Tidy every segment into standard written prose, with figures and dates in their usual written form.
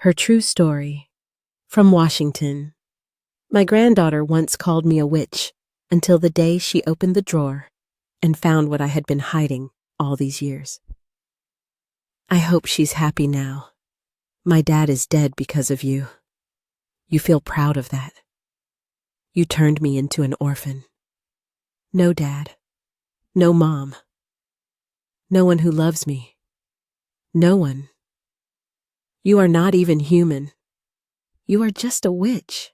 Her true story. From Washington. My granddaughter once called me a witch until the day she opened the drawer and found what I had been hiding all these years. I hope she's happy now. My dad is dead because of you. You feel proud of that. You turned me into an orphan. No dad. No mom. No one who loves me. No one. You are not even human. You are just a witch.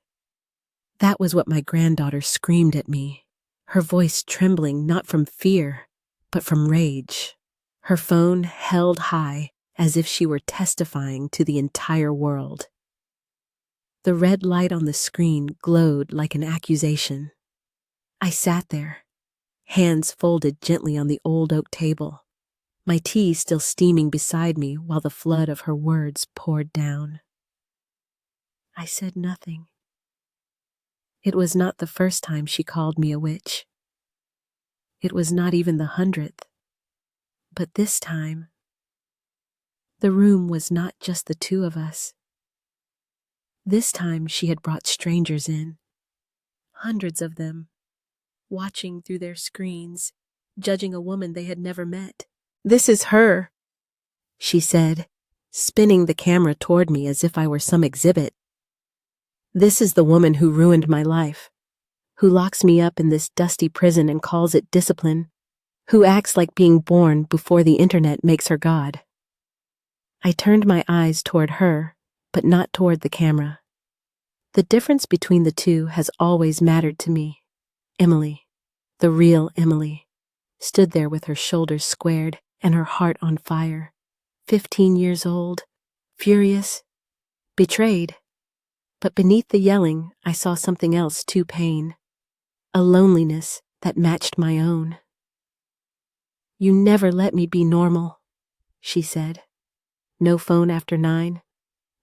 That was what my granddaughter screamed at me, her voice trembling not from fear, but from rage, her phone held high as if she were testifying to the entire world. The red light on the screen glowed like an accusation. I sat there, hands folded gently on the old oak table, my tea still steaming beside me while the flood of her words poured down. I said nothing. It was not the first time she called me a witch. It was not even the 100th. But this time, the room was not just the two of us. This time she had brought strangers in, hundreds of them, watching through their screens, judging a woman they had never met. "This is her," she said, spinning the camera toward me as if I were some exhibit. "This is the woman who ruined my life, who locks me up in this dusty prison and calls it discipline, who acts like being born before the internet makes her God." I turned my eyes toward her, but not toward the camera. The difference between the two has always mattered to me. Emily, the real Emily, stood there with her shoulders squared and her heart on fire, 15 years old, furious, betrayed. But beneath the yelling, I saw something else too pain, a loneliness that matched my own. "You never let me be normal," she said. "No phone after 9,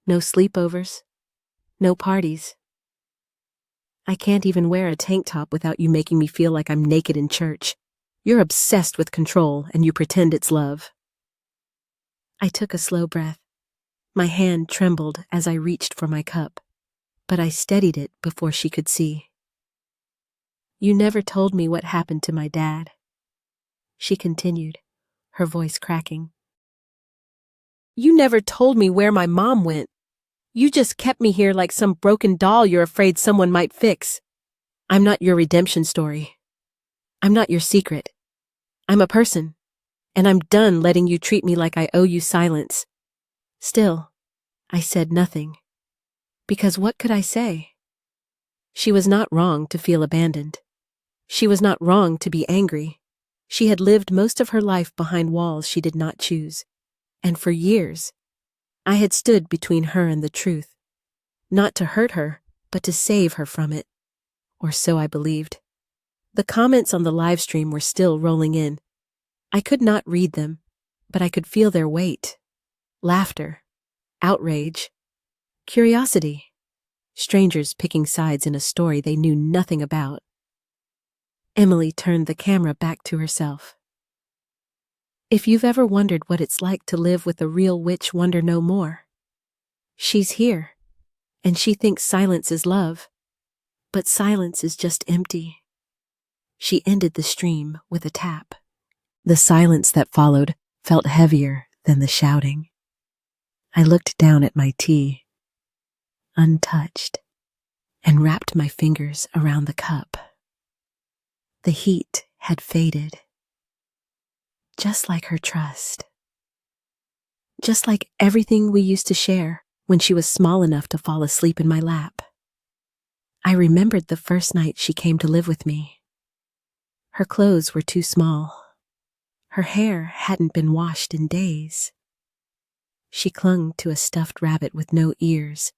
no sleepovers, no parties. I can't even wear a tank top without you making me feel like I'm naked in church. You're obsessed with control and you pretend it's love." I took a slow breath. My hand trembled as I reached for my cup, but I steadied it before she could see. "You never told me what happened to my dad," she continued, her voice cracking. "You never told me where my mom went. You just kept me here like some broken doll you're afraid someone might fix. I'm not your redemption story. I'm not your secret. I'm a person, and I'm done letting you treat me like I owe you silence." Still, I said nothing, because what could I say? She was not wrong to feel abandoned. She was not wrong to be angry. She had lived most of her life behind walls she did not choose, and for years, I had stood between her and the truth, not to hurt her, but to save her from it, or so I believed. The comments on the live stream were still rolling in. I could not read them, but I could feel their weight. Laughter, outrage, curiosity, strangers picking sides in a story they knew nothing about. Emily turned the camera back to herself. If you've ever wondered what it's like to live with a real witch, wonder no more. She's here, and she thinks silence is love, but silence is just empty. She ended the stream with a tap. The silence that followed felt heavier than the shouting. I looked down at my tea, untouched, and wrapped my fingers around the cup. The heat had faded, just like her trust. Just like everything we used to share when she was small enough to fall asleep in my lap. I remembered the first night she came to live with me. Her clothes were too small. Her hair hadn't been washed in days. She clung to a stuffed rabbit with no ears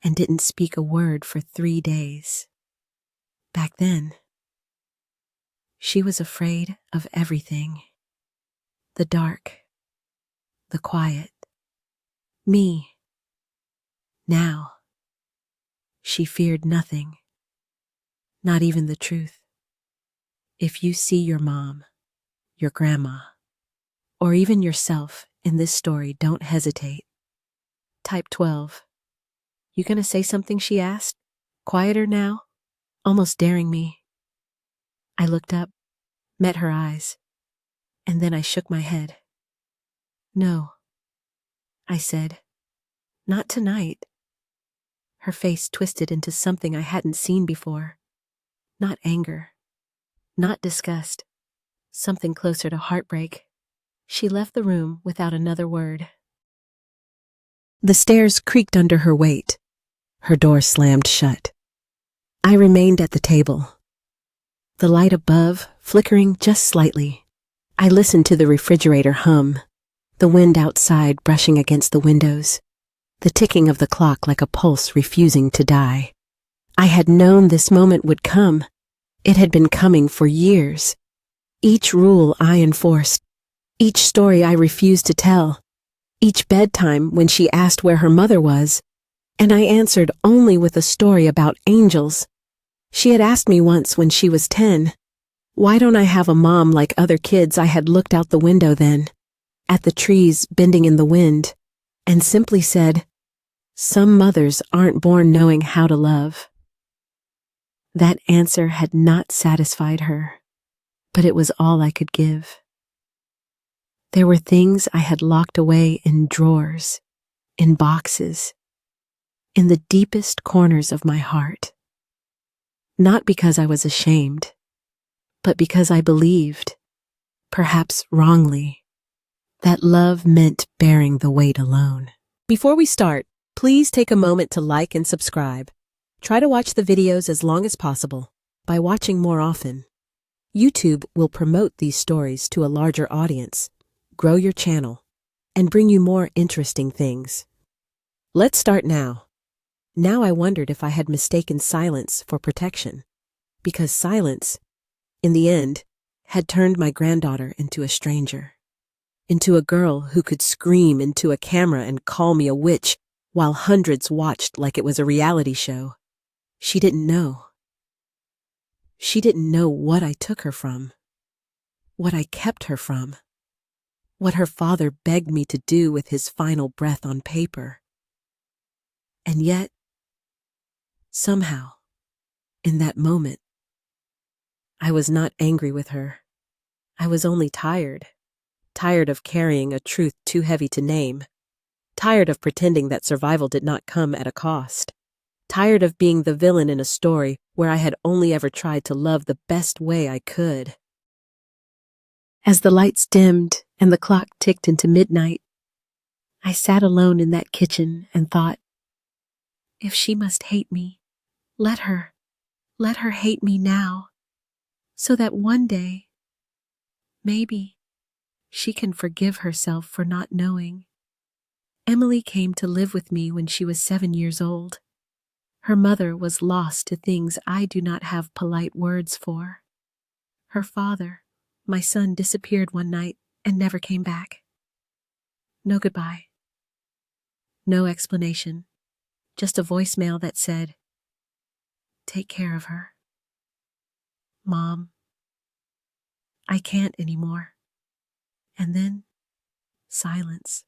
and didn't speak a word for 3 days. Back then, she was afraid of everything. The dark, the quiet, me. Now, she feared nothing, not even the truth. If you see your mom, your grandma, or even yourself in this story, don't hesitate. Type 12. You gonna say something?" she asked. "Quieter now?" Almost daring me. I looked up, met her eyes, and then I shook my head. "No," I said. "Not tonight." Her face twisted into something I hadn't seen before. Not anger, not disgust, something closer to heartbreak. She left the room without another word. The stairs creaked under her weight. Her door slammed shut. I remained at the table, the light above flickering just slightly. I listened to the refrigerator hum, the wind outside brushing against the windows, the ticking of the clock like a pulse refusing to die. I had known this moment would come. It had been coming for years. Each rule I enforced, each story I refused to tell, each bedtime when she asked where her mother was, and I answered only with a story about angels. She had asked me once when she was 10, "Why don't I have a mom like other kids?" I had looked out the window then, at the trees bending in the wind, and simply said, "Some mothers aren't born knowing how to love." That answer had not satisfied her, but it was all I could give. There were things I had locked away in drawers, in boxes, in the deepest corners of my heart. Not because I was ashamed, but because I believed, perhaps wrongly, that love meant bearing the weight alone. Before we start, please take a moment to like and subscribe. Try to watch the videos as long as possible by watching more often. YouTube will promote these stories to a larger audience, grow your channel, and bring you more interesting things. Let's start now. Now I wondered if I had mistaken silence for protection, because silence, in the end, had turned my granddaughter into a stranger, into a girl who could scream into a camera and call me a witch while hundreds watched like it was a reality show. She didn't know. She didn't know what I took her from, what I kept her from, what her father begged me to do with his final breath on paper. And yet, somehow, in that moment, I was not angry with her. I was only tired. Tired of carrying a truth too heavy to name. Tired of pretending that survival did not come at a cost. Tired of being the villain in a story where I had only ever tried to love the best way I could. As the lights dimmed and the clock ticked into midnight, I sat alone in that kitchen and thought, if she must hate me, let her hate me now, so that one day, maybe, she can forgive herself for not knowing. Emily came to live with me when she was 7 years old. Her mother was lost to things I do not have polite words for. Her father, my son, disappeared one night and never came back. No goodbye. No explanation. Just a voicemail that said, "Take care of her. Mom, I can't anymore." And then, silence.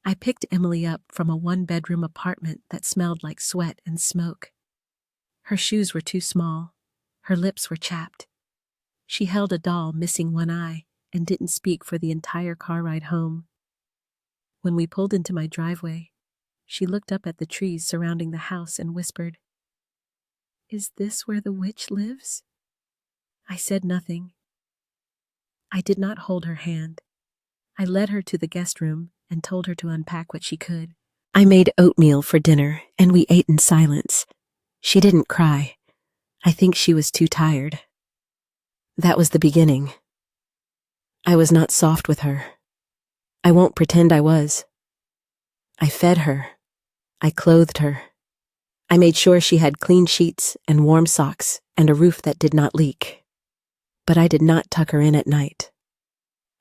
I picked Emily up from a one-bedroom apartment that smelled like sweat and smoke. Her shoes were too small. Her lips were chapped. She held a doll missing one eye and didn't speak for the entire car ride home. When we pulled into my driveway, she looked up at the trees surrounding the house and whispered, "Is this where the witch lives?" I said nothing. I did not hold her hand. I led her to the guest room and told her to unpack what she could. I made oatmeal for dinner, and we ate in silence. She didn't cry. I think she was too tired. That was the beginning. I was not soft with her. I won't pretend I was. I fed her. I clothed her. I made sure she had clean sheets and warm socks and a roof that did not leak. But I did not tuck her in at night.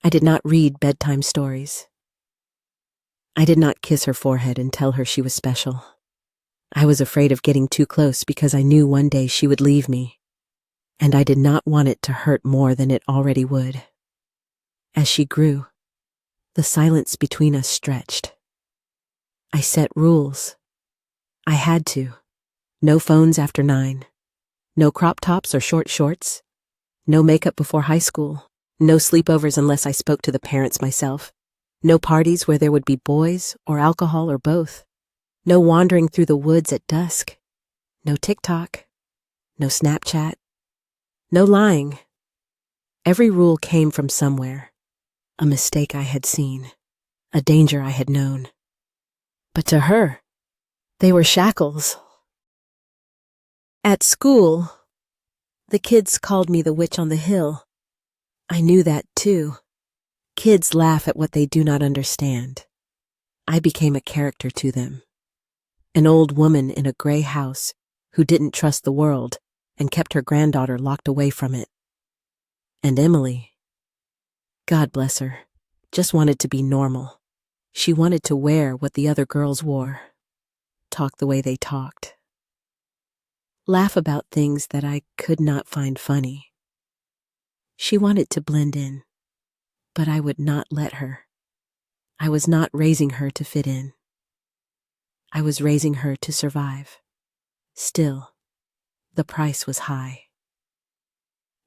I did not read bedtime stories. I did not kiss her forehead and tell her she was special. I was afraid of getting too close because I knew one day she would leave me, and I did not want it to hurt more than it already would. As she grew, the silence between us stretched. I set rules. I had to. No phones after 9. No crop tops or short shorts. No makeup before high school. No sleepovers unless I spoke to the parents myself. No parties where there would be boys or alcohol or both. No wandering through the woods at dusk. No TikTok. No Snapchat. No lying. Every rule came from somewhere. A mistake I had seen. A danger I had known. But to her, they were shackles. At school, the kids called me the witch on the hill. I knew that too. Kids laugh at what they do not understand. I became a character to them. An old woman in a gray house who didn't trust the world and kept her granddaughter locked away from it. And Emily, God bless her, just wanted to be normal. She wanted to wear what the other girls wore, talk the way they talked, laugh about things that I could not find funny. She wanted to blend in, but I would not let her. I was not raising her to fit in. I was raising her to survive. Still, the price was high.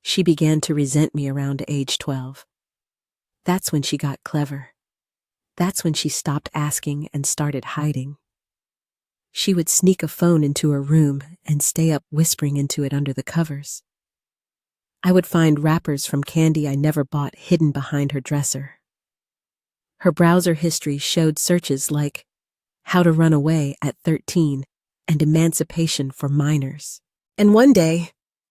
She began to resent me around age 12. That's when she got clever. That's when she stopped asking and started hiding. She would sneak a phone into her room and stay up whispering into it under the covers. I would find wrappers from candy I never bought hidden behind her dresser. Her browser history showed searches like how to run away at 13 and emancipation for minors. And one day,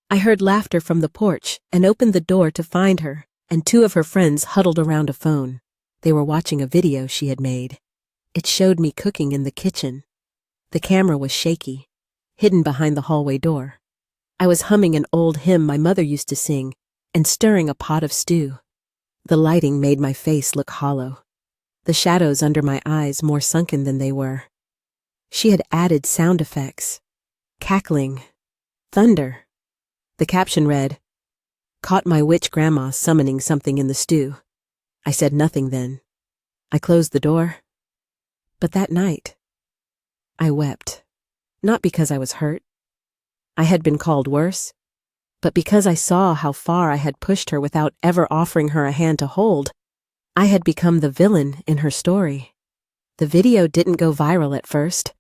I heard laughter from the porch and opened the door to find her and 2 of her friends huddled around a phone. They were watching a video she had made. It showed me cooking in the kitchen. The camera was shaky, hidden behind the hallway door. I was humming an old hymn my mother used to sing and stirring a pot of stew. The lighting made my face look hollow, the shadows under my eyes more sunken than they were. She had added sound effects, cackling, thunder. The caption read, "Caught my witch grandma summoning something in the stew." I said nothing then. I closed the door. But that night, I wept. Not because I was hurt. I had been called worse, but because I saw how far I had pushed her without ever offering her a hand to hold. I had become the villain in her story. The video didn't go viral at first.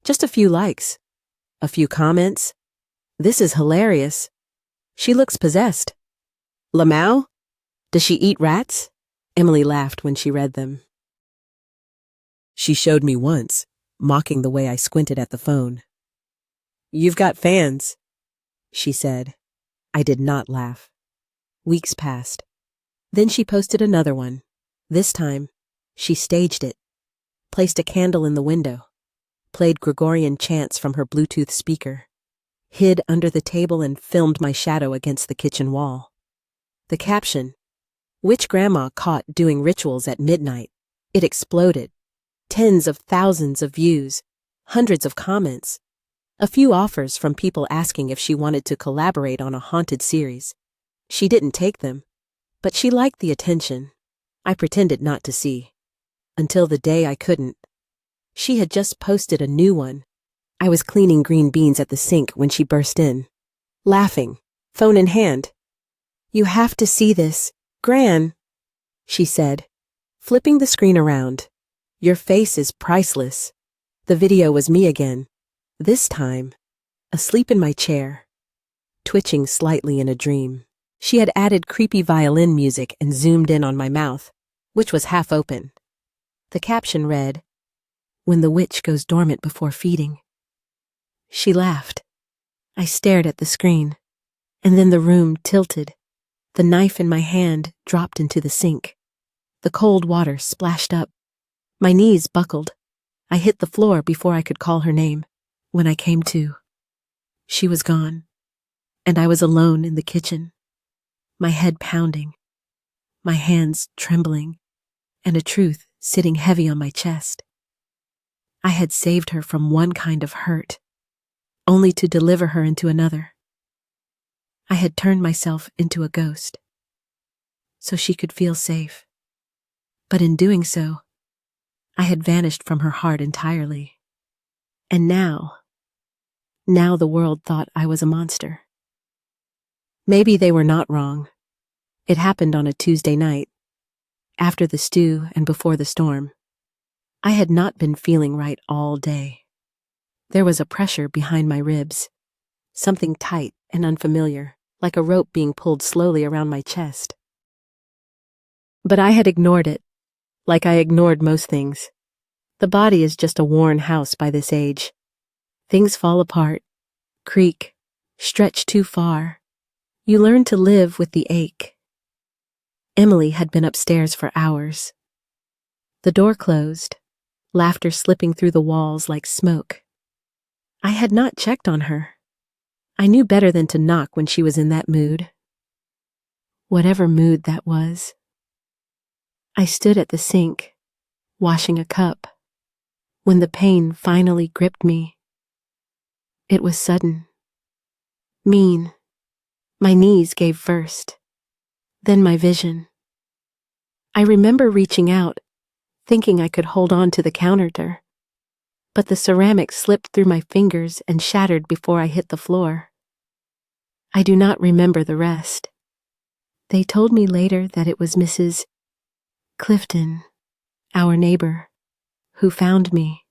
Just a few likes. A few comments. "This is hilarious. She looks possessed. Lamau? Does she eat rats?" Emily laughed when she read them. She showed me once, mocking the way I squinted at the phone. "You've got fans," she said. I did not laugh. Weeks passed. Then she posted another one. This time, she staged it, placed a candle in the window, played Gregorian chants from her Bluetooth speaker, hid under the table and filmed my shadow against the kitchen wall. The caption, "Witch grandma caught doing rituals at midnight." It exploded. Tens of thousands of views, hundreds of comments, a few offers from people asking if she wanted to collaborate on a haunted series. She didn't take them, but she liked the attention. I pretended not to see. Until the day I couldn't. She had just posted a new one. I was cleaning green beans at the sink when she burst in, laughing, phone in hand. "You have to see this, Gran," she said, flipping the screen around. "Your face is priceless." The video was me again. This time, asleep in my chair, twitching slightly in a dream. She had added creepy violin music and zoomed in on my mouth, which was half open. The caption read, "When the witch goes dormant before feeding." She laughed. I stared at the screen, and then the room tilted. The knife in my hand dropped into the sink. The cold water splashed up. My knees buckled. I hit the floor before I could call her name. When I came to, she was gone, and I was alone in the kitchen, my head pounding, my hands trembling, and a truth sitting heavy on my chest. I had saved her from one kind of hurt, only to deliver her into another. I had turned myself into a ghost, so she could feel safe. But in doing so, I had vanished from her heart entirely. And now, Now the world thought I was a monster. Maybe they were not wrong. It happened on a Tuesday night, after the stew and before the storm. I had not been feeling right all day. There was a pressure behind my ribs, something tight and unfamiliar, like a rope being pulled slowly around my chest. But I had ignored it, like I ignored most things. The body is just a worn house by this age. Things fall apart, creak, stretch too far. You learn to live with the ache. Emily had been upstairs for hours. The door closed, laughter slipping through the walls like smoke. I had not checked on her. I knew better than to knock when she was in that mood. Whatever mood that was. I stood at the sink, washing a cup, when the pain finally gripped me. It was sudden. Mean. My knees gave first, then my vision. I remember reaching out, thinking I could hold on to the counter, but the ceramic slipped through my fingers and shattered before I hit the floor. I do not remember the rest. They told me later that it was Mrs. Clifton, our neighbor, who found me.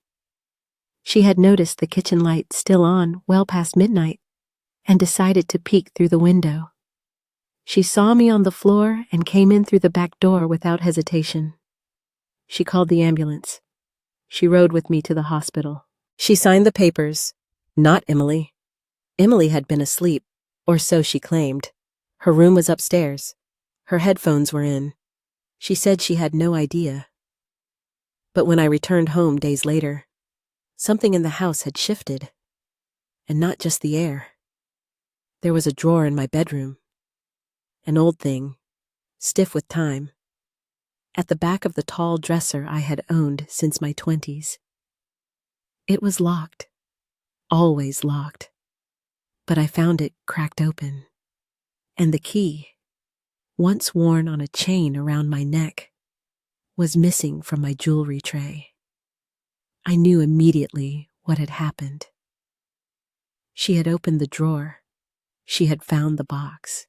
She had noticed the kitchen light still on well past midnight and decided to peek through the window. She saw me on the floor and came in through the back door without hesitation. She called the ambulance. She rode with me to the hospital. She signed the papers. Not Emily. Emily had been asleep, or so she claimed. Her room was upstairs. Her headphones were in. She said she had no idea. But when I returned home days later, something in the house had shifted. And not just the air. There was a drawer in my bedroom. An old thing, stiff with time, at the back of the tall dresser I had owned since my 20s. It was locked, always locked, but I found it cracked open, and the key, once worn on a chain around my neck, was missing from my jewelry tray. I knew immediately what had happened. She had opened the drawer. She had found the box.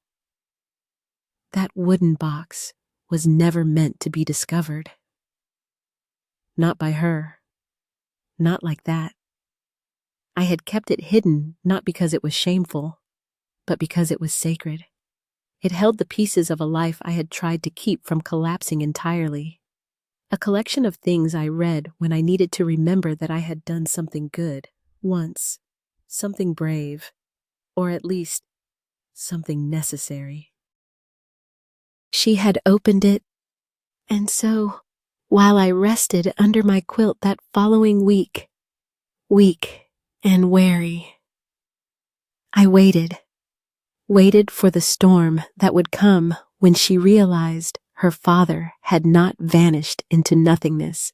That wooden box was never meant to be discovered. Not by her. Not like that. I had kept it hidden not because it was shameful, but because it was sacred. It held the pieces of a life I had tried to keep from collapsing entirely. A collection of things I read when I needed to remember that I had done something good, once, something brave, or at least something necessary. She had opened it, and so, while I rested under my quilt that following week, weak and wary, I waited for the storm that would come when she realized her father had not vanished into nothingness,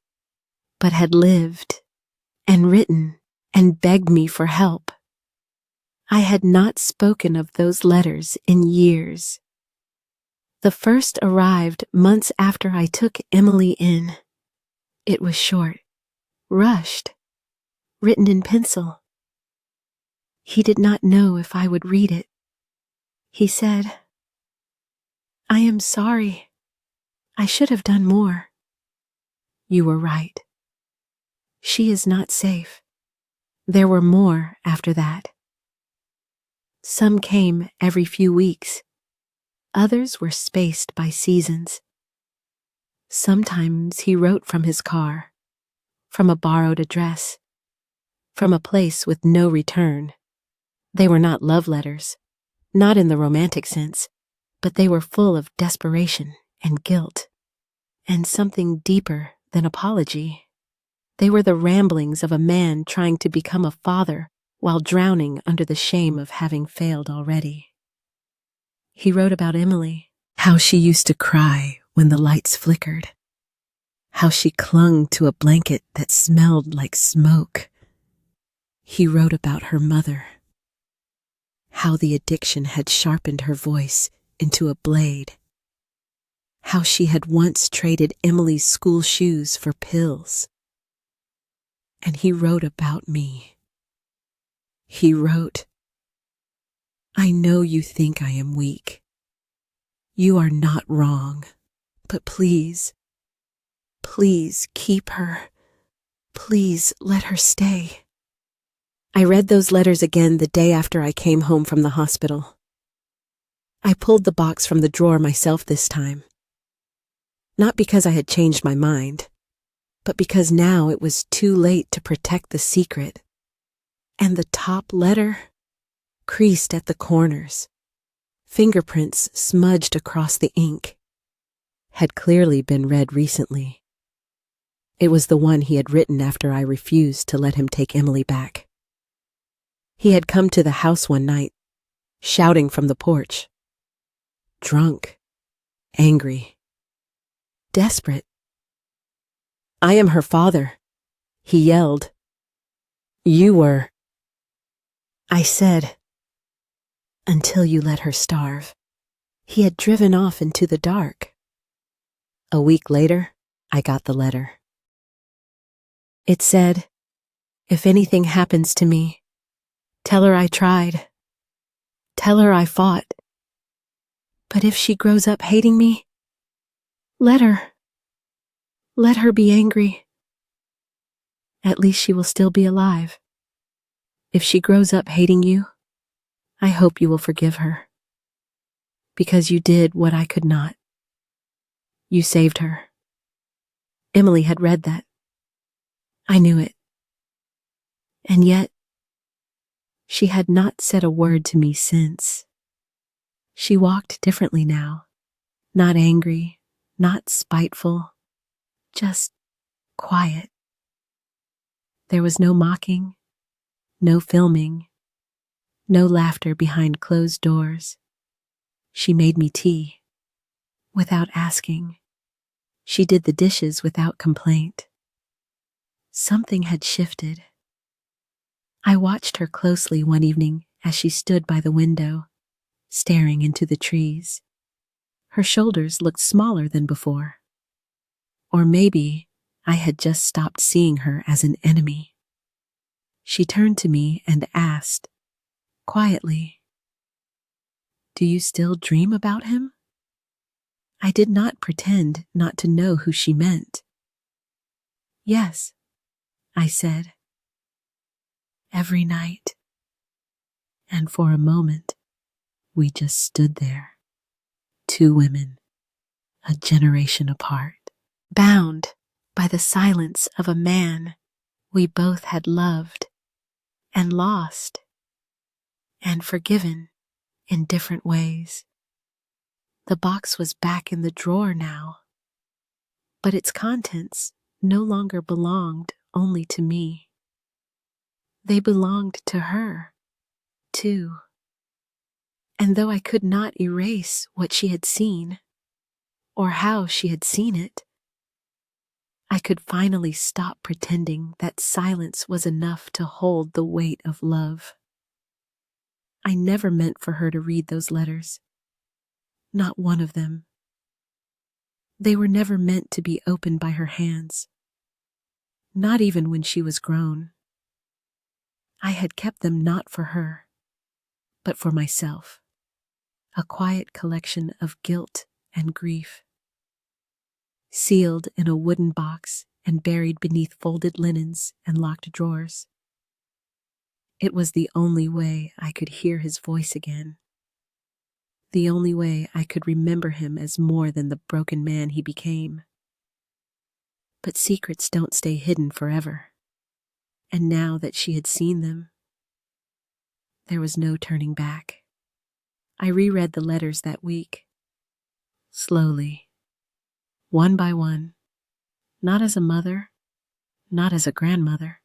but had lived and written and begged me for help. I had not spoken of those letters in years. The first arrived months after I took Emily in. It was short, rushed, written in pencil. He did not know if I would read it. He said, "I am sorry. I should have done more. You were right. She is not safe." There were more after that. Some came every few weeks. Others were spaced by seasons. Sometimes he wrote from his car, from a borrowed address, from a place with no return. They were not love letters, not in the romantic sense, but they were full of desperation and guilt, and something deeper than apology. They were the ramblings of a man trying to become a father while drowning under the shame of having failed already. He wrote about Emily, how she used to cry when the lights flickered, how she clung to a blanket that smelled like smoke. He wrote about her mother, how the addiction had sharpened her voice into a blade, how she had once traded Emily's school shoes for pills. And he wrote about me, He wrote, "I know you think I am weak. You are not wrong, but please, please keep her. Please let her stay." I read those letters again the day after I came home from the hospital. I pulled the box from the drawer myself this time. Not because I had changed my mind, but because now it was too late to protect the secret. And the top letter, creased at the corners, fingerprints smudged across the ink, had clearly been read recently. It was the one he had written after I refused to let him take Emily back. He had come to the house one night, shouting from the porch. Drunk, angry, desperate. "I am her father," he yelled. "You were." I said, "Until you let her starve." He had driven off into the dark. A week later, I got the letter. It said, "If anything happens to me, tell her I tried. Tell her I fought. But if she grows up hating me, let her. Let her be angry. At least she will still be alive. If she grows up hating you, I hope you will forgive her. Because you did what I could not. You saved her." Emily had read that. I knew it. And yet, she had not said a word to me since. She walked differently now, not angry, not spiteful, just quiet. There was no mocking, no filming, no laughter behind closed doors. She made me tea, without asking. She did the dishes without complaint. Something had shifted. I watched her closely one evening as she stood by the window, staring into the trees. Her shoulders looked smaller than before. Or maybe I had just stopped seeing her as an enemy. She turned to me and asked, quietly, "Do you still dream about him?" I did not pretend not to know who she meant. "Yes," I said. "Every night." And for a moment, we just stood there, two women, a generation apart, bound by the silence of a man we both had loved and lost and forgiven in different ways. The box was back in the drawer now, but its contents no longer belonged only to me. They belonged to her, too. And though I could not erase what she had seen, or how she had seen it, I could finally stop pretending that silence was enough to hold the weight of love. I never meant for her to read those letters. Not one of them. They were never meant to be opened by her hands. Not even when she was grown. I had kept them not for her, but for myself. A quiet collection of guilt and grief. Sealed in a wooden box and buried beneath folded linens and locked drawers. It was the only way I could hear his voice again. The only way I could remember him as more than the broken man he became. But secrets don't stay hidden forever. And now that she had seen them, there was no turning back. I reread the letters that week. Slowly. One by one. Not as a mother, not as a grandmother,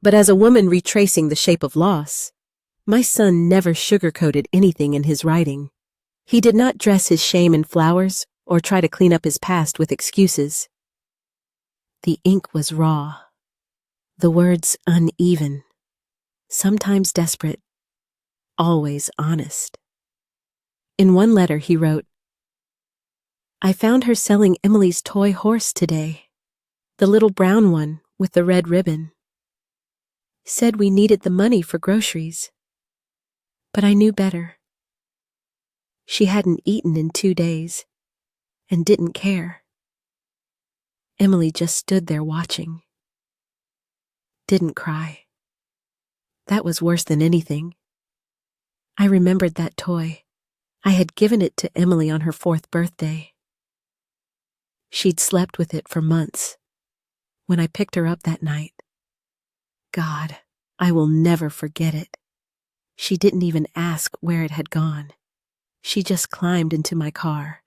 but as a woman retracing the shape of loss. My son never sugarcoated anything in his writing. He did not dress his shame in flowers or try to clean up his past with excuses. The ink was raw, the words uneven, sometimes desperate, always honest. In one letter he wrote, "I found her selling Emily's toy horse today, the little brown one with the red ribbon. said we needed the money for groceries. But I knew better. She hadn't eaten in 2 days and didn't care. Emily just stood there watching. Didn't cry. That was worse than anything. I remembered that toy. I had given it to Emily on her 4th birthday. She'd slept with it for months. When I picked her up that night, God, I will never forget it. She didn't even ask where it had gone. She just climbed into my car,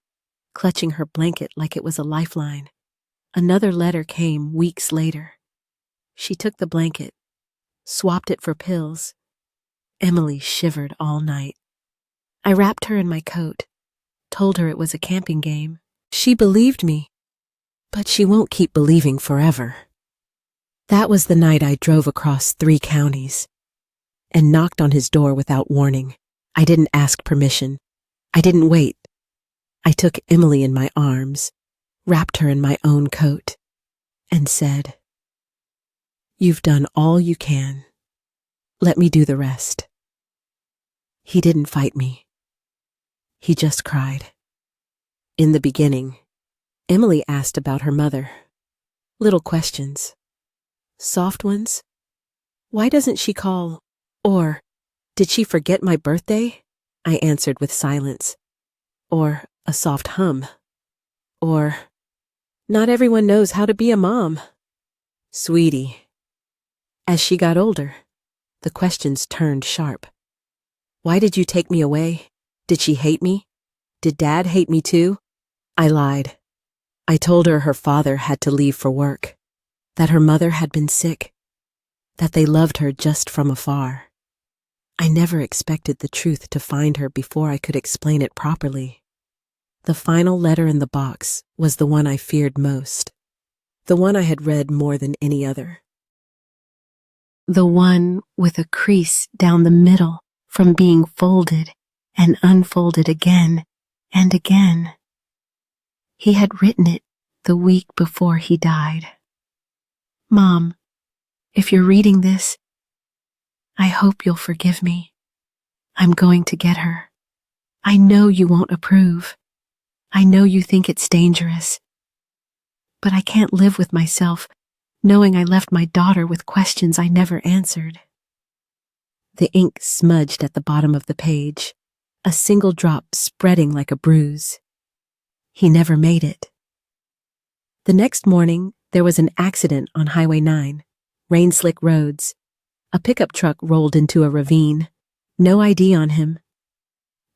clutching her blanket like it was a lifeline. Another letter came weeks later. She took the blanket, swapped it for pills. Emily shivered all night. I wrapped her in my coat, told her it was a camping game. She believed me, but she won't keep believing forever. That was the night I drove across 3 counties and knocked on his door without warning. I didn't ask permission. I didn't wait. I took Emily in my arms, wrapped her in my own coat, and said, "You've done all you can. Let me do the rest." He didn't fight me. He just cried. In the beginning, Emily asked about her mother. Little questions. Soft ones. Why doesn't she call? Or, did she forget my birthday? I answered with silence. Or a soft hum. Or, not everyone knows how to be a mom. Sweetie. As she got older, the questions turned sharp. Why did you take me away? Did she hate me? Did Dad hate me too? I lied. I told her her father had to leave for work, that her mother had been sick, that they loved her just from afar. I never expected the truth to find her before I could explain it properly. The final letter in the box was the one I feared most, the one I had read more than any other. The one with a crease down the middle from being folded and unfolded again and again. He had written it the week before he died. Mom, if you're reading this, I hope you'll forgive me. I'm going to get her. I know you won't approve. I know you think it's dangerous. But I can't live with myself knowing I left my daughter with questions I never answered. The ink smudged at the bottom of the page, a single drop spreading like a bruise. He never made it. The next morning, there was an accident on Highway 9, rain-slick roads. A pickup truck rolled into a ravine. No ID on him.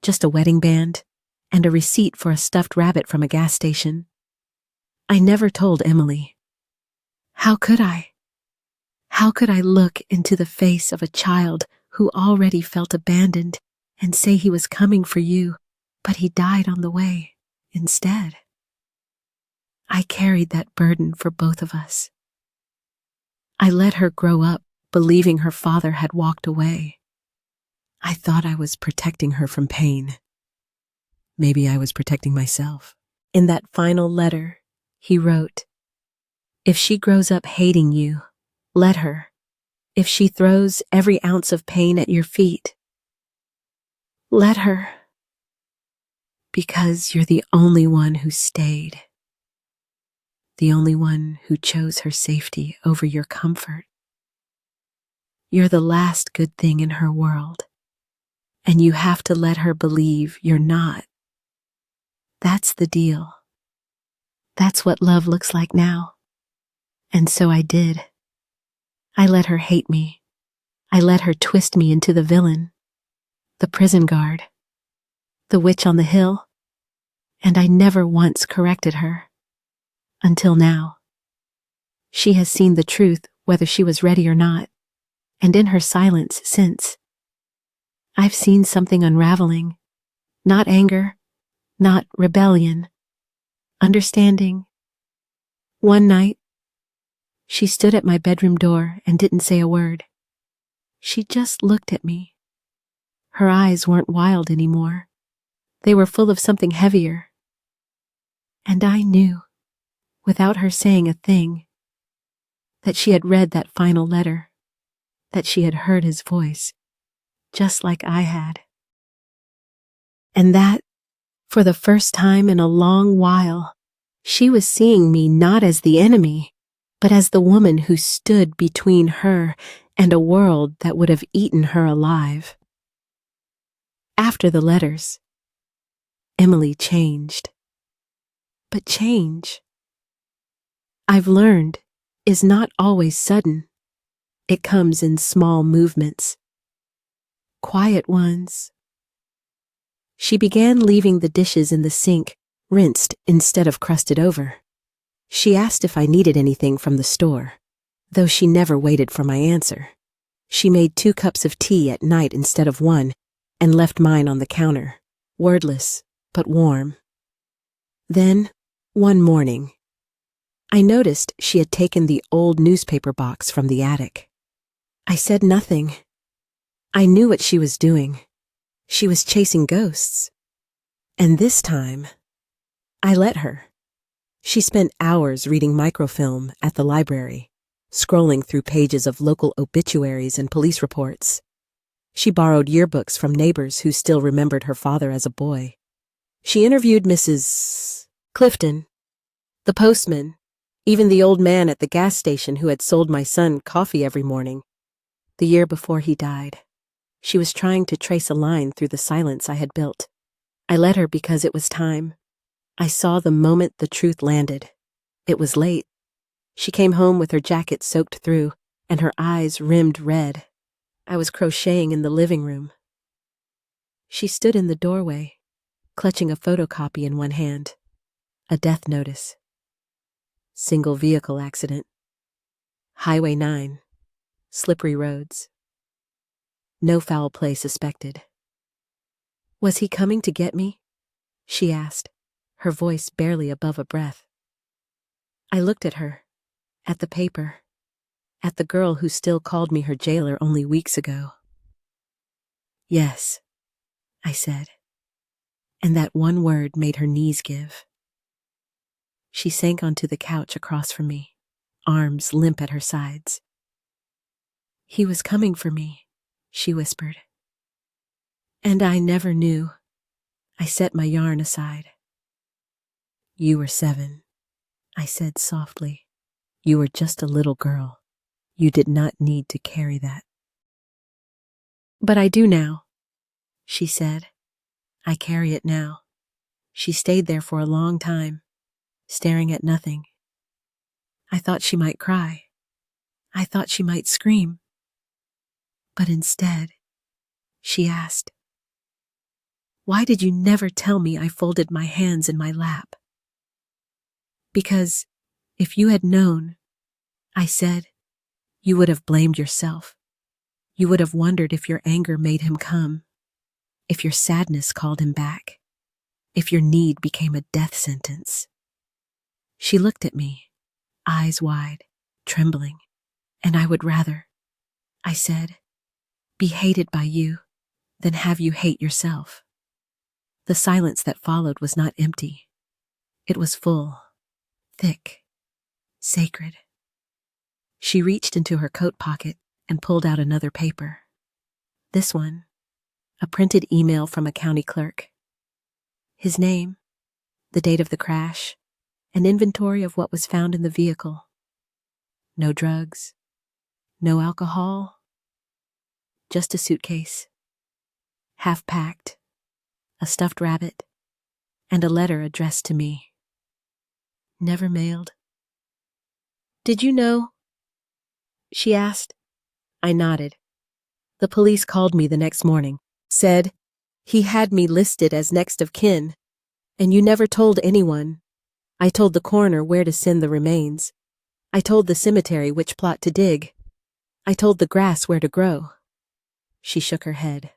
Just a wedding band and a receipt for a stuffed rabbit from a gas station. I never told Emily. How could I? How could I look into the face of a child who already felt abandoned and say he was coming for you, but he died on the way instead? I carried that burden for both of us. I let her grow up believing her father had walked away. I thought I was protecting her from pain. Maybe I was protecting myself. In that final letter, he wrote, "If she grows up hating you, let her. If she throws every ounce of pain at your feet, let her. Because you're the only one who stayed. The only one who chose her safety over your comfort. You're the last good thing in her world, and you have to let her believe you're not. That's the deal. That's what love looks like now." And so I did. I let her hate me. I let her twist me into the villain, the prison guard, the witch on the hill, and I never once corrected her. Until now. She has seen the truth whether she was ready or not, and in her silence since, I've seen something unraveling. Not anger, not rebellion, understanding. One night, she stood at my bedroom door and didn't say a word. She just looked at me. Her eyes weren't wild anymore. They were full of something heavier. And I knew, without her saying a thing, that she had read that final letter. that she had heard his voice, just like I had. And that, for the first time in a long while, she was seeing me not as the enemy, but as the woman who stood between her and a world that would have eaten her alive. After the letters, Emily changed. But change, I've learned, is not always sudden. It comes in small movements, quiet ones. She began leaving the dishes in the sink, rinsed instead of crusted over. She asked if I needed anything from the store, though she never waited for my answer. She made 2 cups of tea at night instead of 1, and left mine on the counter, wordless but warm. Then, one morning, I noticed she had taken the old newspaper box from the attic. I said nothing. I knew what she was doing. She was chasing ghosts. And this time, I let her. She spent hours reading microfilm at the library, scrolling through pages of local obituaries and police reports. She borrowed yearbooks from neighbors who still remembered her father as a boy. She interviewed Mrs. Clifton, the postman, even the old man at the gas station who had sold my son coffee every morning, the year before he died. She was trying to trace a line through the silence I had built. I let her because it was time. I saw the moment the truth landed. It was late. She came home with her jacket soaked through and her eyes rimmed red. I was crocheting in the living room. She stood in the doorway, clutching a photocopy in one hand. A death notice. Single vehicle accident. Highway 9. Slippery roads. No foul play suspected. Was he coming to get me? She asked, her voice barely above a breath. I looked at her, at the paper, at the girl who still called me her jailer only weeks ago. Yes, I said, and that one word made her knees give. She sank onto the couch across from me, arms limp at her sides. He was coming for me, she whispered. And I never knew. I set my yarn aside. You were 7, I said softly. You were just a little girl. You did not need to carry that. But I do now, she said. I carry it now. She stayed there for a long time, staring at nothing. I thought she might cry. I thought she might scream. But instead, she asked, why did you never tell me I folded my hands in my lap? Because if you had known, I said, you would have blamed yourself. You would have wondered if your anger made him come, if your sadness called him back, if your need became a death sentence. She looked at me, eyes wide, trembling, and I would rather, I said, be hated by you than have you hate yourself. The silence that followed was not empty. It was full, thick, sacred. She reached into her coat pocket and pulled out another paper. This one, a printed email from a county clerk. His name, the date of the crash, an inventory of what was found in the vehicle. No drugs, no alcohol, just a suitcase, half packed, a stuffed rabbit, and a letter addressed to me. Never mailed. Did you know? She asked. I nodded. The police called me the next morning, said, he had me listed as next of kin, and you never told anyone. I told the coroner where to send the remains. I told the cemetery which plot to dig. I told the grass where to grow. She shook her head.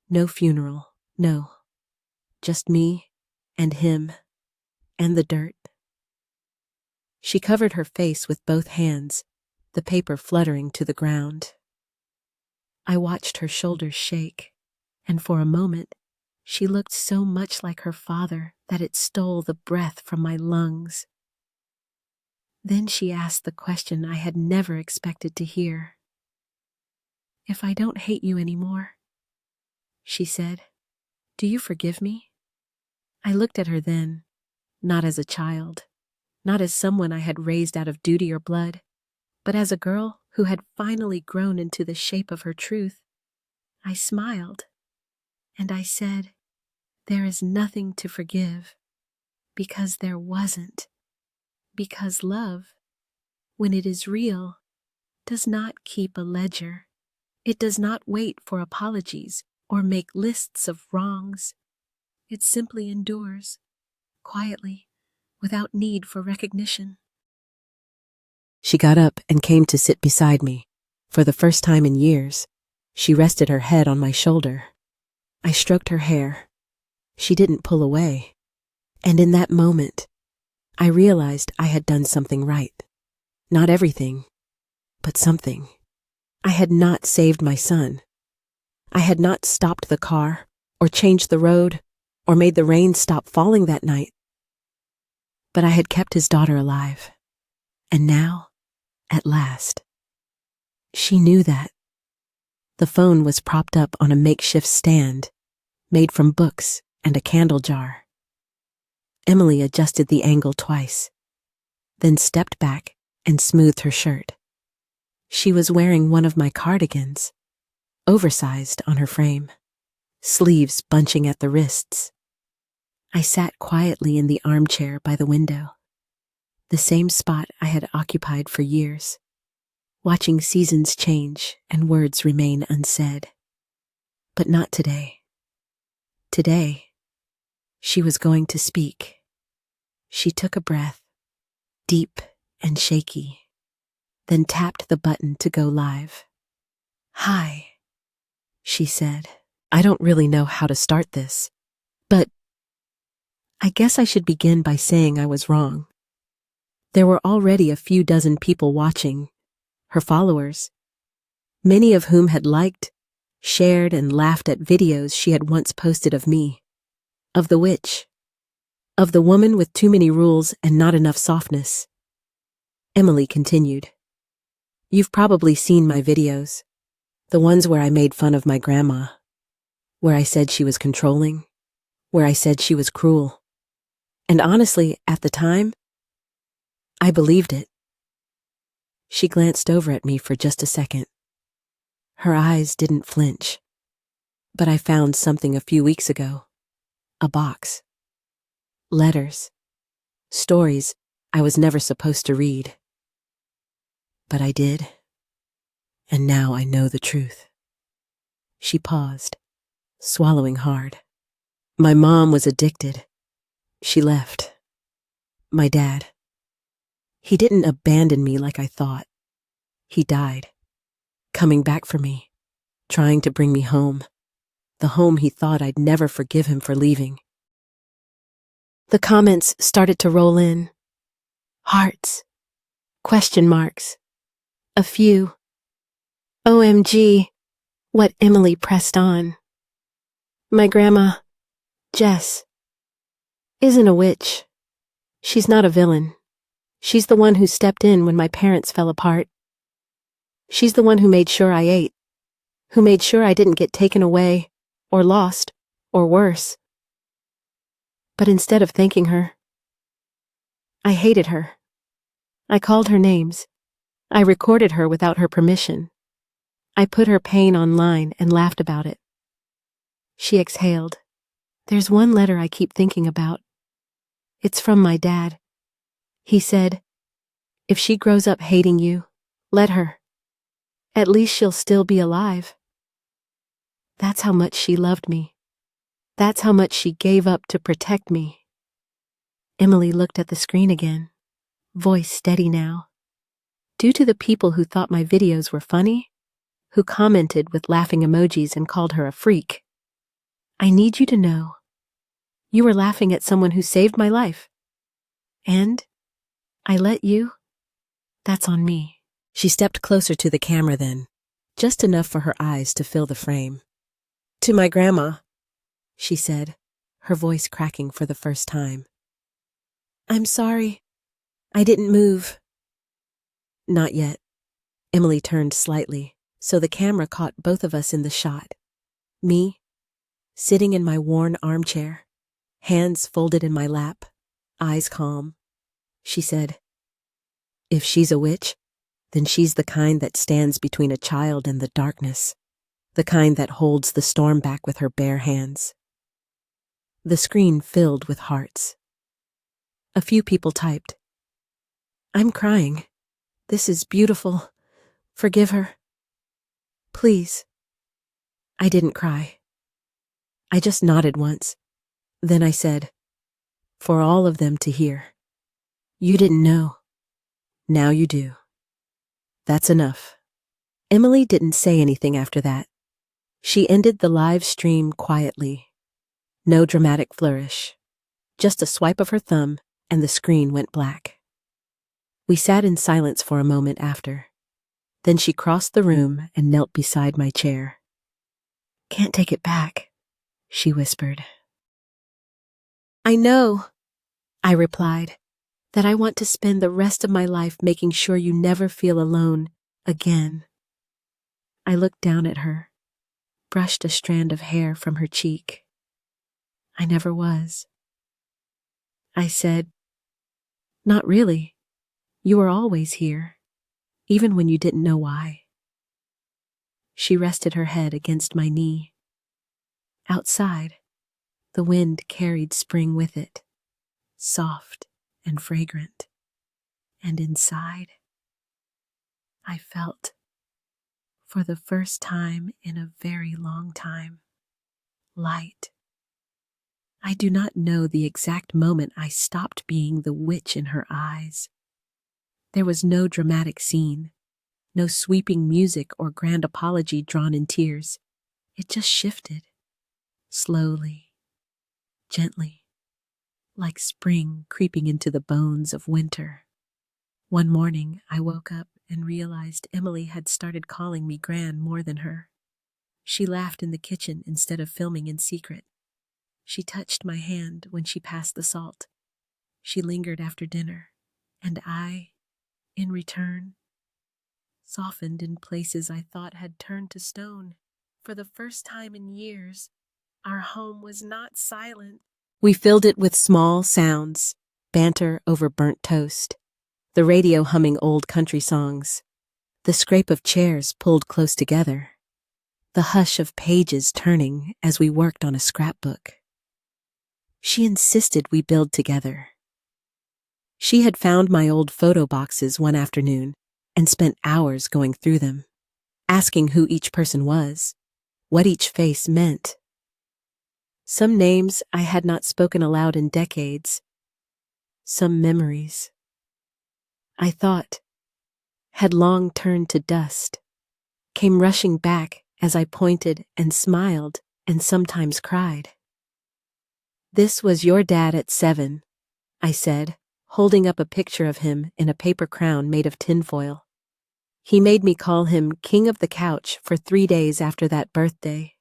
No funeral, no. Just me and him and the dirt. She covered her face with both hands, the paper fluttering to the ground. I watched her shoulders shake, and for a moment, she looked so much like her father that it stole the breath from my lungs. Then she asked the question I had never expected to hear. if I don't hate you anymore?" she said. "Do you forgive me?" I looked at her then, not as a child, not as someone I had raised out of duty or blood, but as a girl who had finally grown into the shape of her truth. I smiled, and I said, "There is nothing to forgive, because there wasn't. Because love, when it is real, does not keep a ledger. It does not wait for apologies or make lists of wrongs. It simply endures, quietly, without need for recognition." She got up and came to sit beside me. For the first time in years, she rested her head on my shoulder. I stroked her hair. She didn't pull away. And in that moment, I realized I had done something right. Not everything, but something. I had not saved my son. I had not stopped the car, or changed the road, or made the rain stop falling that night. But I had kept his daughter alive. And now, at last, she knew that. The phone was propped up on a makeshift stand, made from books and a candle jar. Emily adjusted the angle twice, then stepped back and smoothed her shirt. She was wearing one of my cardigans, oversized on her frame, sleeves bunching at the wrists. I sat quietly in the armchair by the window, the same spot I had occupied for years, watching seasons change and words remain unsaid. But not today. Today, she was going to speak. She took a breath, deep and shaky, then tapped the button to go live. "Hi," she said. "I don't really know how to start this, but I guess I should begin by saying I was wrong." There were already a few dozen people watching, her followers, many of whom had liked, shared, and laughed at videos she had once posted of me, of the witch, of the woman with too many rules and not enough softness. Emily continued, "You've probably seen my videos, the ones where I made fun of my grandma, where I said she was controlling, where I said she was cruel. And honestly, at the time, I believed it." She glanced over at me for just a second. Her eyes didn't flinch. But I found something a few weeks ago. A box. Letters. Stories I was never supposed to read. But I did. And now I know the truth. She paused, swallowing hard. My mom was addicted. She left. My dad. He didn't abandon me like I thought. He died, coming back for me, trying to bring me home, the home he thought I'd never forgive him for leaving. The comments started to roll in. Hearts. Question marks. A few. OMG, what Emily pressed on. My grandma, Jess, isn't a witch. She's not a villain. She's the one who stepped in when my parents fell apart. She's the one who made sure I ate, who made sure I didn't get taken away, or lost, or worse. But instead of thanking her, I hated her. I called her names. I recorded her without her permission. I put her pain online and laughed about it. She exhaled. There's one letter I keep thinking about. It's from my dad. He said, "If she grows up hating you, let her. At least she'll still be alive." That's how much she loved me. That's how much she gave up to protect me. Emily looked at the screen again, voice steady now. Due to the people who thought my videos were funny, who commented with laughing emojis and called her a freak, I need you to know, you were laughing at someone who saved my life. And I let you. That's on me. She stepped closer to the camera then, just enough for her eyes to fill the frame. To my grandma, she said, her voice cracking for the first time. I'm sorry. I didn't move. Not yet. Emily turned slightly, so the camera caught both of us in the shot. Me, sitting in my worn armchair, hands folded in my lap, eyes calm. She said, "If she's a witch, then she's the kind that stands between a child and the darkness, the kind that holds the storm back with her bare hands." The screen filled with hearts. A few people typed, "I'm crying. This is beautiful. Forgive her. Please." I didn't cry. I just nodded once. Then I said, "For all of them to hear. You didn't know. Now you do. That's enough." Emily didn't say anything after that. She ended the live stream quietly. No dramatic flourish. Just a swipe of her thumb, and the screen went black. We sat in silence for a moment after. Then she crossed the room and knelt beside my chair. "Can't take it back," she whispered. "I know," I replied, "that I want to spend the rest of my life making sure you never feel alone again." I looked down at her, brushed a strand of hair from her cheek. "I never was." I said, "Not really. You were always here, even when you didn't know why." She rested her head against my knee. Outside, the wind carried spring with it, soft and fragrant. And inside, I felt, for the first time in a very long time, light. I do not know the exact moment I stopped being the witch in her eyes. There was no dramatic scene, no sweeping music or grand apology drawn in tears. It just shifted, slowly, gently, like spring creeping into the bones of winter. One morning, I woke up and realized Emily had started calling me Gran more than her. She laughed in the kitchen instead of filming in secret. She touched my hand when she passed the salt. She lingered after dinner, and I, in return, softened in places I thought had turned to stone. For the first time in years, our home was not silent. We filled it with small sounds, banter over burnt toast, the radio humming old country songs, the scrape of chairs pulled close together, the hush of pages turning as we worked on a scrapbook. She insisted we build together. She had found my old photo boxes one afternoon and spent hours going through them, asking who each person was, what each face meant. Some names I had not spoken aloud in decades, some memories I thought had long turned to dust, came rushing back as I pointed and smiled and sometimes cried. "This was your dad at 7, I said, holding up a picture of him in a paper crown made of tinfoil. "He made me call him King of the Couch for 3 days after that birthday."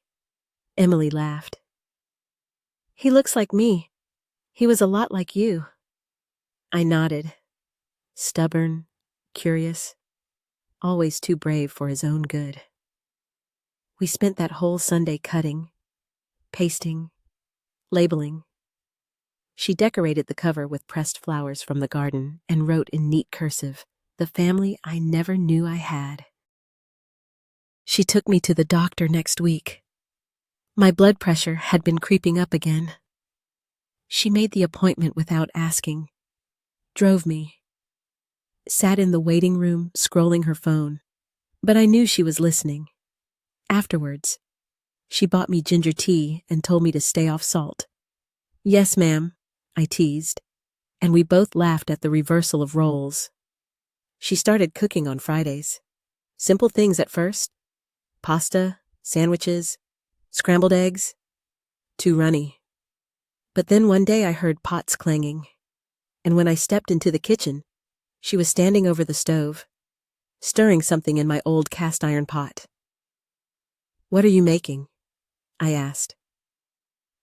Emily laughed. "He looks like me. He was a lot like you." I nodded. Stubborn, curious, always too brave for his own good. We spent that whole Sunday cutting, pasting, labeling. She decorated the cover with pressed flowers from the garden and wrote in neat cursive, "The family I never knew I had." She took me to the doctor next week. My blood pressure had been creeping up again. She made the appointment without asking, drove me, sat in the waiting room scrolling her phone, but I knew she was listening. Afterwards, she bought me ginger tea and told me to stay off salt. "Yes, ma'am," I teased, and we both laughed at the reversal of roles. She started cooking on Fridays. Simple things at first. Pasta, sandwiches, scrambled eggs. Too runny. But then one day I heard pots clanging, and when I stepped into the kitchen, she was standing over the stove, stirring something in my old cast iron pot. "What are you making?" I asked.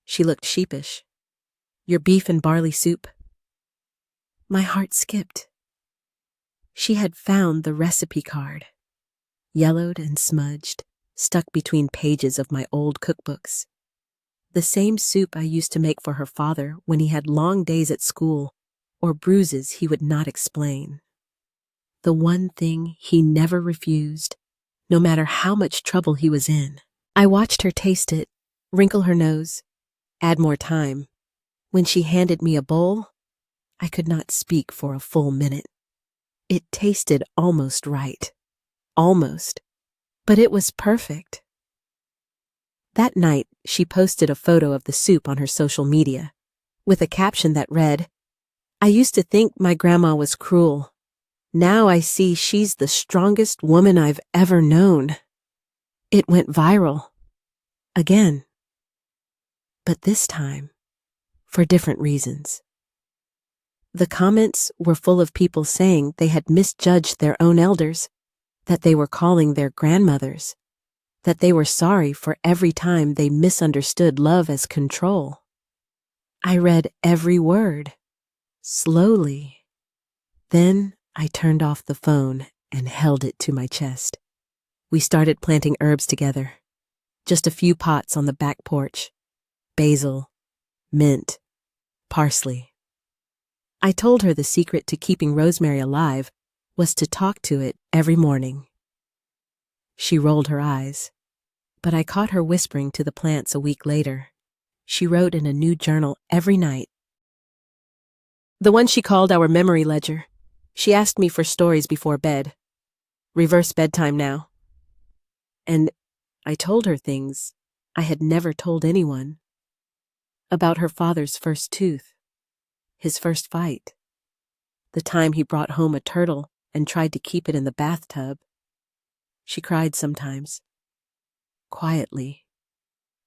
She looked sheepish. "Your beef and barley soup." My heart skipped. She had found the recipe card. yellowed and smudged, stuck between pages of my old cookbooks. The same soup I used to make for her father when he had long days at school or bruises he would not explain. The one thing he never refused, no matter how much trouble he was in. I watched her taste it, wrinkle her nose, add more time. When she handed me a bowl, I could not speak for a full minute. It tasted almost right. Almost. But it was perfect. That night, she posted a photo of the soup on her social media, with a caption that read, "I used to think my grandma was cruel. Now I see she's the strongest woman I've ever known." It went viral. Again. But this time, for different reasons. The comments were full of people saying they had misjudged their own elders, that they were calling their grandmothers, that they were sorry for every time they misunderstood love as control. I read every word, slowly. Then I turned off the phone and held it to my chest. We started planting herbs together. Just a few pots on the back porch. Basil, mint, parsley. I told her the secret to keeping rosemary alive was to talk to it every morning. She rolled her eyes, but I caught her whispering to the plants a week later. She wrote in a new journal every night. The one she called our memory ledger. She asked me for stories before bed. Reverse bedtime now. And I told her things I had never told anyone. About her father's first tooth, his first fight, the time he brought home a turtle and tried to keep it in the bathtub. She cried sometimes. Quietly.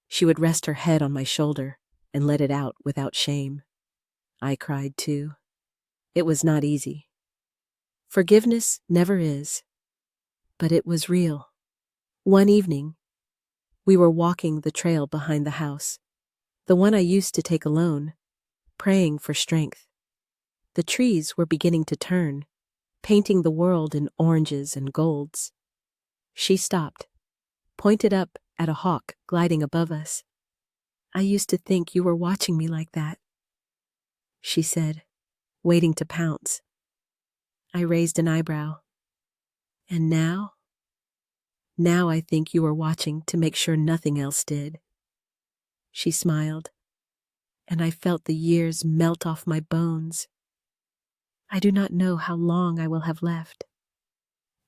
She would rest her head on my shoulder and let it out without shame. I cried too. It was not easy. Forgiveness never is. But it was real. One evening, we were walking the trail behind the house, the one I used to take alone, praying for strength. The trees were beginning to turn, painting the world in oranges and golds. She stopped, pointed up at a hawk gliding above us. "I used to think you were watching me like that," she said, waiting to pounce. I raised an eyebrow. "And now?" "Now I think you were watching to make sure nothing else did." She smiled, and I felt the years melt off my bones. I do not know how long I will have left.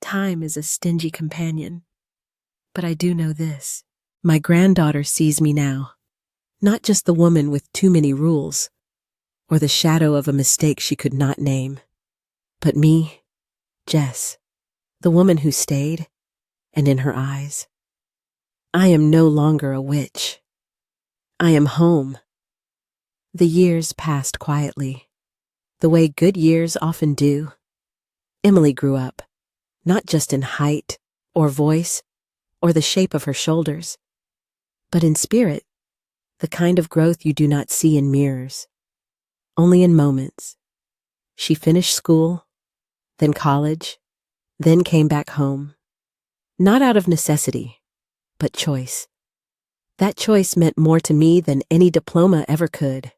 Time is a stingy companion. But I do know this. My granddaughter sees me now, not just the woman with too many rules, or the shadow of a mistake she could not name, but me, Jess, the woman who stayed, and in her eyes, I am no longer a witch. I am home. The years passed quietly, the way good years often do. Emily grew up, not just in height or voice or the shape of her shoulders, but in spirit, the kind of growth you do not see in mirrors, only in moments. She finished school, then college, then came back home. Not out of necessity, but choice. That choice meant more to me than any diploma ever could.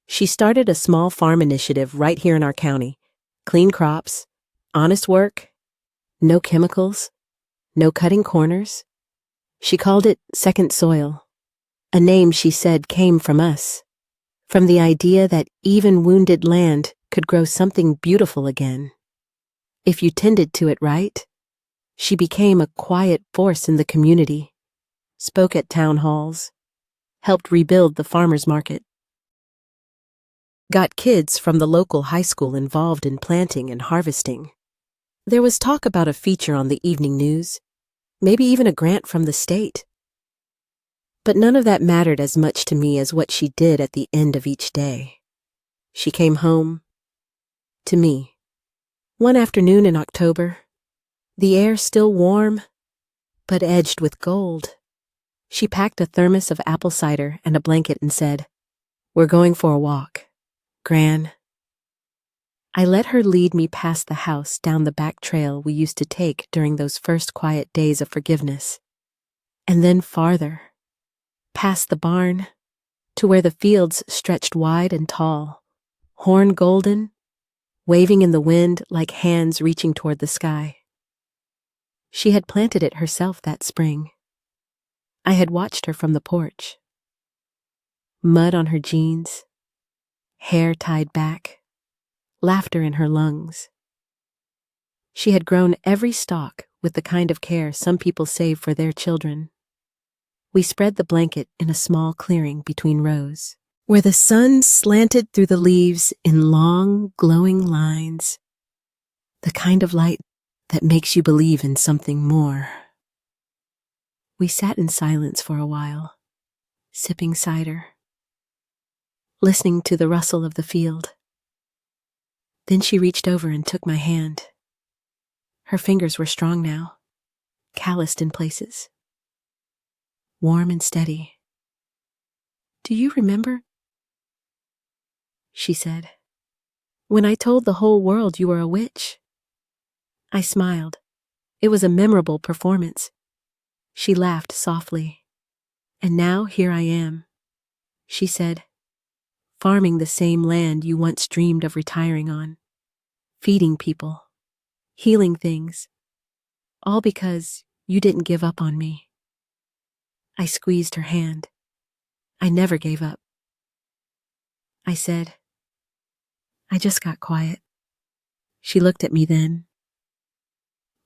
She started a small farm initiative right here in our county. Clean crops, honest work, no chemicals, no cutting corners. She called it Second Soil, a name she said came from us, from the idea that even wounded land could grow something beautiful again. If you tended to it right, she became a quiet force in the community, spoke at town halls, helped rebuild the farmers market, got kids from the local high school involved in planting and harvesting. There was talk about a feature on the evening news, maybe even a grant from the state. But none of that mattered as much to me as what she did at the end of each day. She came home to me. One afternoon in October, the air still warm, but edged with gold. She packed a thermos of apple cider and a blanket and said, "We're going for a walk, Gran." I let her lead me past the house down the back trail we used to take during those first quiet days of forgiveness. And then farther, past the barn, to where the fields stretched wide and tall, horn golden, waving in the wind like hands reaching toward the sky. She had planted it herself that spring. I had watched her from the porch. Mud on her jeans, hair tied back, laughter in her lungs. She had grown every stalk with the kind of care some people save for their children. We spread the blanket in a small clearing between rows, where the sun slanted through the leaves in long, glowing lines, the kind of light that makes you believe in something more. We sat in silence for a while, sipping cider, listening to the rustle of the field. Then she reached over and took my hand. Her fingers were strong now, calloused in places, warm and steady. "Do you remember?" she said. "When I told the whole world you were a witch?" I smiled. It was a memorable performance. She laughed softly. "And now here I am," she said, "farming the same land you once dreamed of retiring on, feeding people, healing things, all because you didn't give up on me." I squeezed her hand. "I never gave up." I said, "I just got quiet." She looked at me then.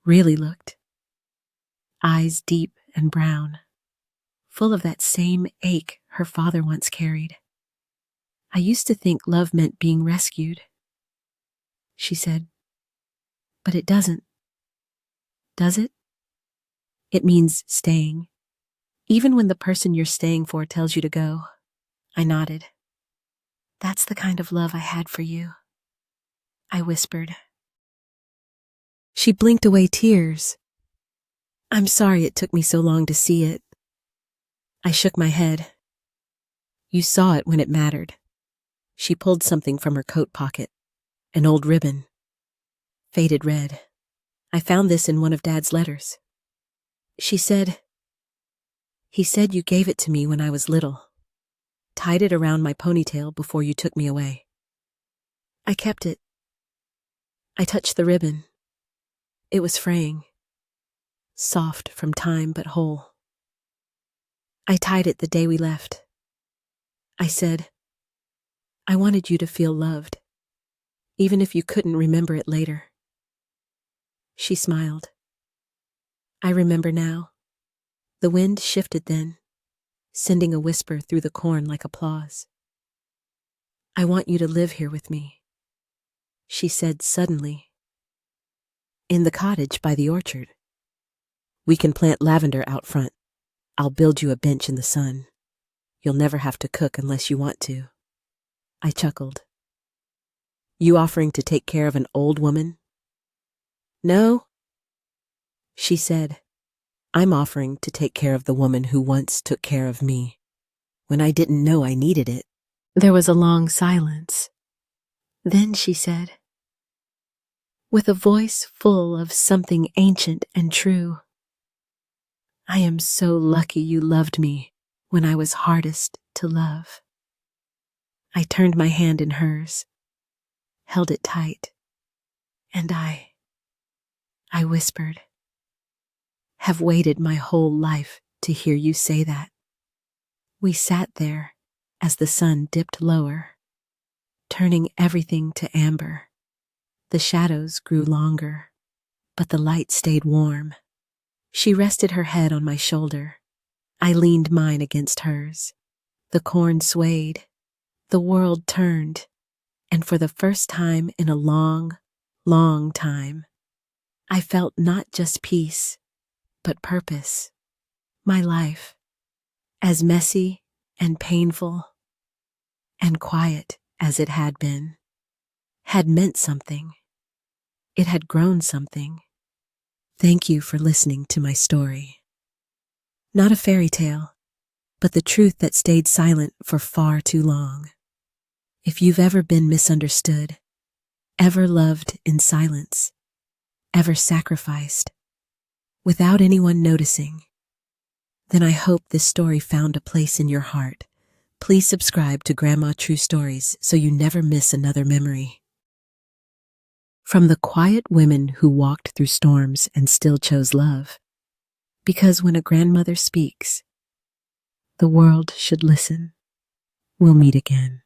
Really looked. Eyes deep and brown, full of that same ache her father once carried. "I used to think love meant being rescued," she said. "But it doesn't. Does it? It means staying, even when the person you're staying for tells you to go." I nodded. "That's the kind of love I had for you," I whispered. She blinked away tears. "I'm sorry it took me so long to see it." I shook my head. "You saw it when it mattered." She pulled something from her coat pocket, an old ribbon, faded red. "I found this in one of Dad's letters." She said, "He said you gave it to me when I was little, tied it around my ponytail before you took me away." I kept it. I touched the ribbon. It was fraying, soft from time but whole. I tied it the day we left. I said, "I wanted you to feel loved, even if you couldn't remember it later." She smiled. "I remember now." The wind shifted then, sending a whisper through the corn like applause. "I want you to live here with me," she said suddenly. "In the cottage by the orchard. We can plant lavender out front. I'll build you a bench in the sun. You'll never have to cook unless you want to." I chuckled. "You offering to take care of an old woman?" "No," she said. "I'm offering to take care of the woman who once took care of me, when I didn't know I needed it." There was a long silence. Then she said, with a voice full of something ancient and true, "I am so lucky you loved me when I was hardest to love." I turned my hand in hers, held it tight, and I whispered, "Have waited my whole life to hear you say that." We sat there as the sun dipped lower, turning everything to amber. The shadows grew longer, but the light stayed warm. She rested her head on my shoulder. I leaned mine against hers. The corn swayed. The world turned. And for the first time in a long, long time, I felt not just peace, but purpose. My life, as messy and painful and quiet as it had been, had meant something. It had grown something. Thank you for listening to my story. Not a fairy tale, but the truth that stayed silent for far too long. If you've ever been misunderstood, ever loved in silence, ever sacrificed, without anyone noticing, then I hope this story found a place in your heart. Please subscribe to Grandma True Stories so you never miss another memory. From the quiet women who walked through storms and still chose love, because when a grandmother speaks, the world should listen. We'll meet again.